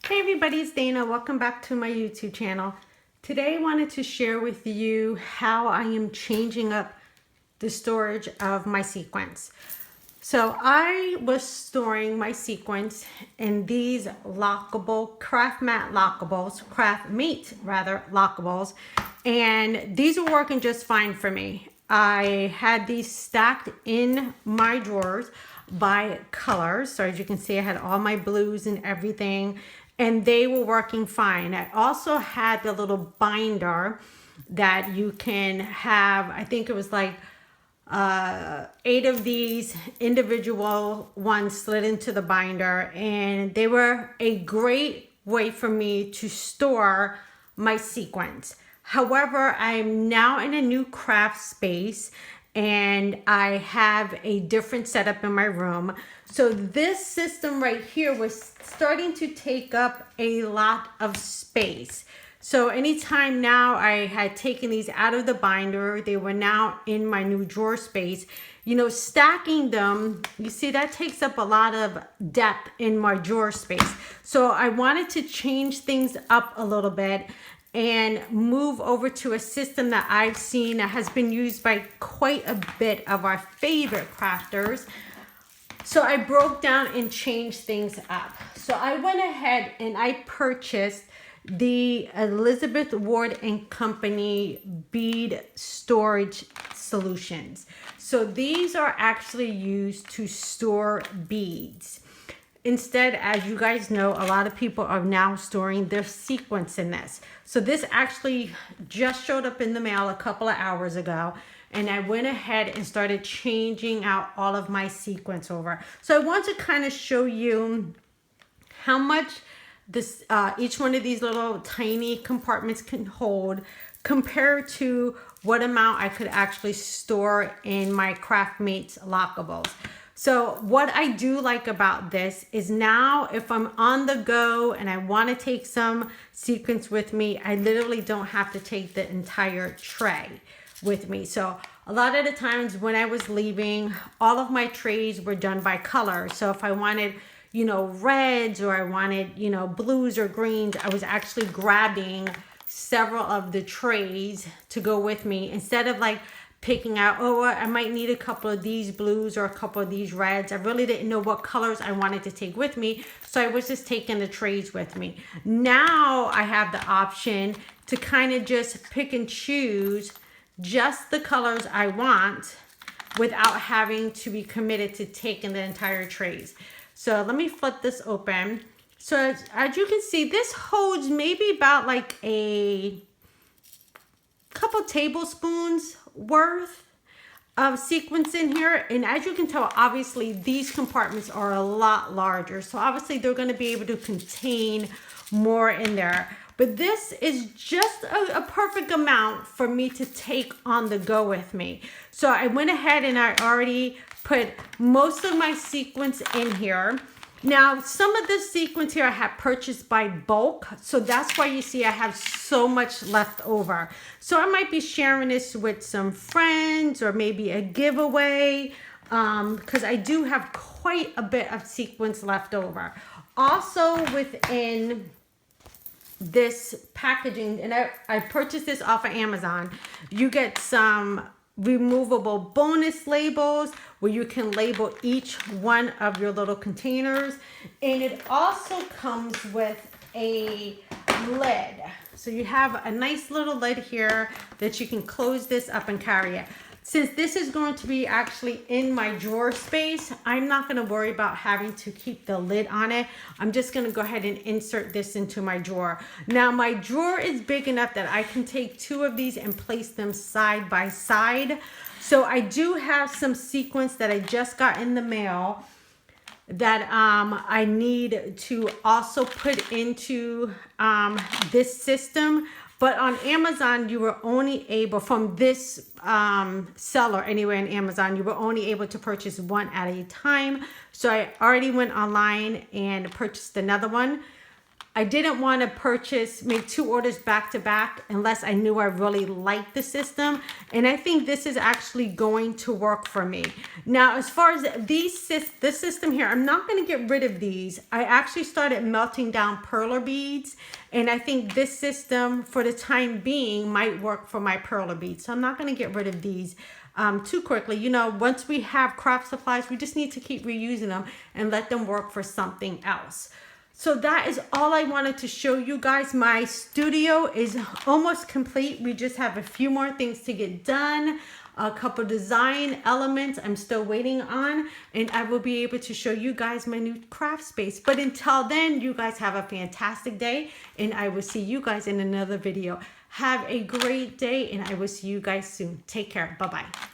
Hey everybody, it's Dana. Welcome back to my YouTube channel. Today I wanted to share with you how I am changing up the storage of my sequins. So I was storing my sequins in these lockable, craft mate lockables, and these were working just fine for me. I had these stacked in my drawers by colors. So as you can see, I had all my blues and everything, and they were working fine. I also had the little binder that you can have, I think it was like 8 of these individual ones slid into the binder, and they were a great way for me to store my sequins. However, I'm now in a new craft space and I have a different setup in my room. So this system right here was starting to take up a lot of space. So anytime now I had taken these out of the binder, they were now in my new drawer space. You know, stacking them, you see that takes up a lot of depth in my drawer space. So I wanted to change things up a little bit and move over to a system that I've seen that has been used by quite a bit of our favorite crafters. So I broke down and changed things up. So I went ahead and I purchased the Elizabeth Ward and Company bead storage solutions. So these are actually used to store beads. Instead, as you guys know, a lot of people are now storing their sequins in this. So this actually just showed up in the mail a couple of hours ago, and I went ahead and started changing out all of my sequins over. So I want to kind of show you how much this each one of these little tiny compartments can hold compared to what amount I could actually store in my Craftmates lockables. So what I do like about this is now if I'm on the go and I want to take some sequins with me, I literally don't have to take the entire tray with me. So a lot of the times when I was leaving, all of my trays were done by color. So if I wanted, you know, reds, or I wanted, you know, blues or greens, I was actually grabbing several of the trays to go with me instead of like picking out, oh, I might need a couple of these blues or a couple of these reds. I really didn't know what colors I wanted to take with me, so I was just taking the trays with me. Now I have the option to kind of just pick and choose just the colors I want without having to be committed to taking the entire trays. So let me flip this open. So as you can see, this holds maybe about like a couple tablespoons worth of sequins in here. And as you can tell, obviously these compartments are a lot larger. So obviously they're going to be able to contain more in there. But this is just a perfect amount for me to take on the go with me. So I went ahead and I already put most of my sequins in here. Now, some of the sequins here I have purchased by bulk, so that's why you see I have so much left over. So I might be sharing this with some friends or maybe a giveaway, because I do have quite a bit of sequins left over. Also within this packaging, and I purchased this off of Amazon, you get some removable bonus labels where you can label each one of your little containers, and it also comes with a lid. So you have a nice little lid here that you can close this up and carry it. Since this is going to be actually in my drawer space, I'm not going to worry about having to keep the lid on it. I'm just going to go ahead and insert this into my drawer. Now my drawer is big enough that I can take 2 of these and place them side by side. So I do have some sequins that I just got in the mail that I need to also put into this system. But on Amazon, you were only able, from this seller anywhere in Amazon, you were only able to purchase one at a time. So I already went online and purchased another one. I didn't want to make 2 orders back to back unless I knew I really liked the system. And I think this is actually going to work for me. Now, as far as this system here, I'm not going to get rid of these. I actually started melting down perler beads. And I think this system, for the time being, might work for my perler beads. So I'm not going to get rid of these too quickly. You know, once we have craft supplies, we just need to keep reusing them and let them work for something else. So that is all I wanted to show you guys. My studio is almost complete. We just have a few more things to get done. A couple design elements I'm still waiting on, and I will be able to show you guys my new craft space. But until then, you guys have a fantastic day, and I will see you guys in another video. Have a great day, and I will see you guys soon. Take care. Bye-bye.